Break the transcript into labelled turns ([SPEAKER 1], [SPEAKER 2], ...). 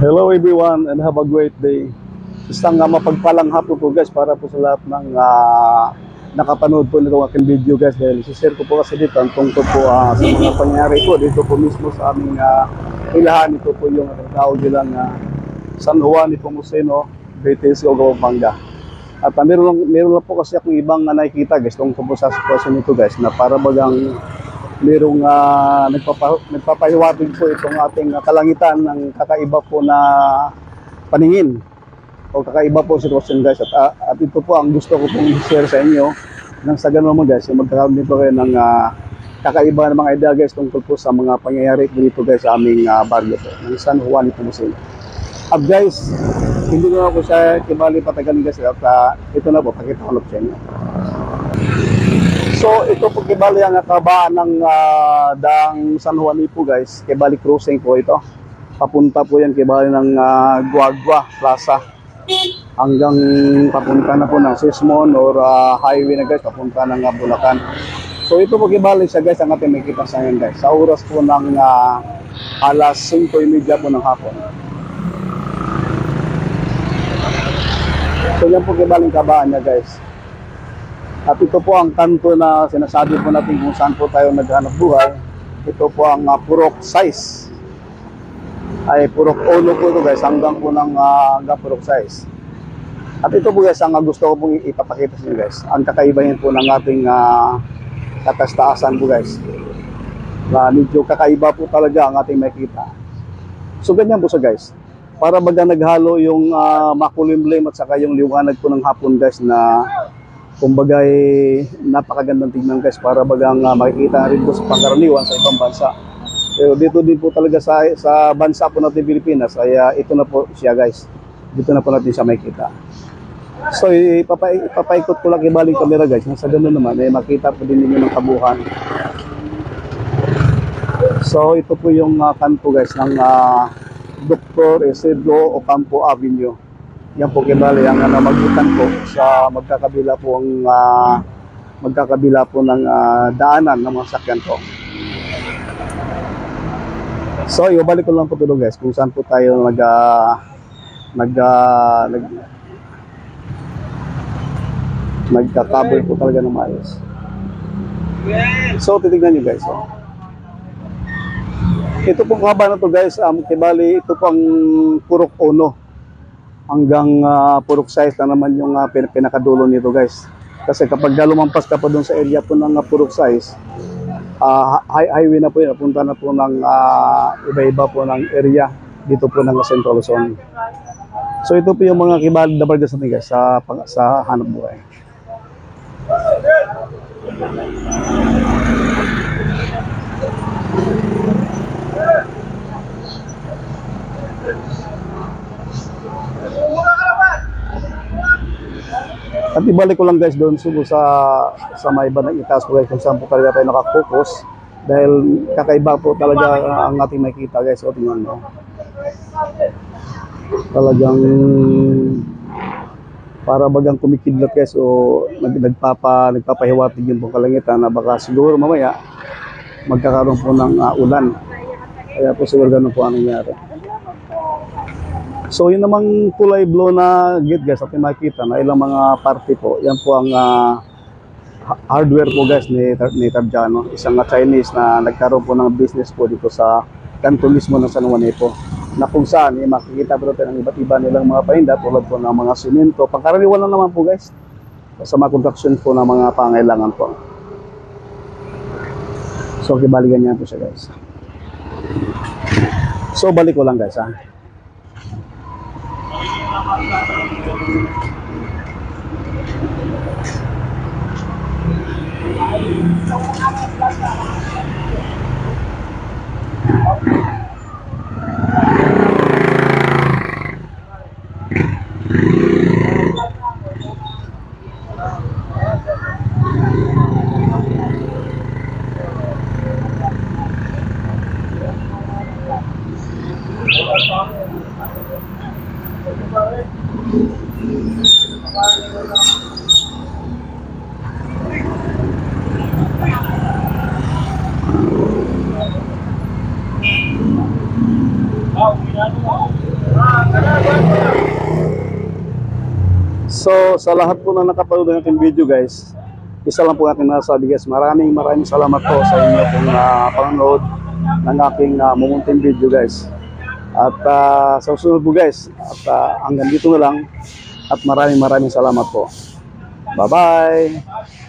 [SPEAKER 1] Hello everyone and have a great day. Isang mapagpalang hapon po guys para po sa lahat ng nakapanood po nitong aking video guys, dahil share ko po kasi dito ang tungkol po sa mga pangyayari po dito po mismo sa aming ilahan. Ito po yung tawag nilang San Juan Nepomuceno, Betis, Pampanga. At meron lang po kasi akong ibang nakikita guys tungkol po sa sitwasyon nito guys, na para bagang merong nagpapahiwatig po itong ating kalangitan ng kakaiba po na paningin o kakaiba po sitwasyon guys. At ito po ang gusto ko pong share sa inyo nang sa ganun mo guys, magkakaroon dito kayo ng kakaiba ng mga idea guys tungkol po sa mga pangyayari dito guys sa aming baryo po ng San Juan Nepomuceno. At guys, hindi ko na po siya kibali patagalin guys, at ito na po, pakita ko lang sa inyo. So ito po kibali ang kabaan ng daang San Juan po guys, kibali crossing po ito. Papunta po yan kibali ng Guagua Plaza hanggang papunta na po ng Sismon or highway na guys, papunta ng Bulacan. So ito po kibali siya guys, ang ating makikita sa ngayon guys, sa oras po ng alas 5:30 po ng hapon. So yan po kibaling kabaan niya guys. At ito po ang kanto na sinasabi po natin kung saan po tayo naghanap buhay. Ito po ang purok size. Ay purok uno po ito guys, hanggang po ng purok size. At ito po guys, ang gusto ko pong ipapakita sa inyo guys, ang kakaibahin po ng ating katastaasan po guys. Medyo kakaiba po talaga ang ating makita. So ganyan po siya guys. Para baga naghalo yung makulimlim at saka yung liwanag po ng hapon guys, na kumbagay napakagandang tingnan guys, para bagang makikita rin po sa pangkaraniwan sa ibang bansa. Pero dito din po talaga sa bansa po natin Pilipinas, ay ito na po siya guys. Dito na po natin siya makikita. So ipapaikot ko lang ibaling camera guys, nang sa ganun naman makita po din ninyo ng kabuhan. So ito po yung kanto guys ng Dr. Isidro Ocampo Avenue. Yan po kibali ang namagitan po sa magkakabila po ng daanan ng mga sakyan po. So ibalik ko lang po tuloy guys kung saan po tayo nagka-cover po talaga ng maayos. So titignan nyo guys. Ito pong haba na to guys, kibali ito pang purok uno hanggang purok size na naman yung pinakadulo nito guys. Kasi kapag lumampas ka pa doon sa area po ng purok size, highway na po yun, napunta na po ng iba-iba po ng area dito po ng Central Luzon. So ito po yung mga kibali na bargas natin guys sa hanap buhay. At ibalik ko lang guys doon subo sa may bandang itaas po guys, kung saan po talaga tayo nakapokus, dahil kakaiba po talaga ang ating makikita guys. O tingnan mo, talagang para bagang kumikidlat guys, o nagpapahiwatig yun po kalangitan na baka siguro mamaya magkakaroon po ng ulan. Kaya po siguro ganun po ang nangyari. So yun namang kulay blue na gate guys, at makikita na ilang mga party po. Yan po ang hardware po guys ni Tarjano, isang Chinese na nagkaroon po ng business po dito sa kanto mismo ng San Juan po, na kung saan makikita po natin ang iba't iba nilang mga paninda tulad po ng mga simento. Pangkaraniwan lang naman po guys sa mga construction po ng mga pangailangan po. So kibalikan niya po siya guys. So balik ko lang guys ha. So, sa lahat po na nakapanood ng ating video guys, isa lang po aking masasabi guys, maraming salamat po sa inyo pong panonood ng aking mumunting video guys. At sa susunod po guys, at hanggang dito na lang at maraming salamat po. Bye-bye!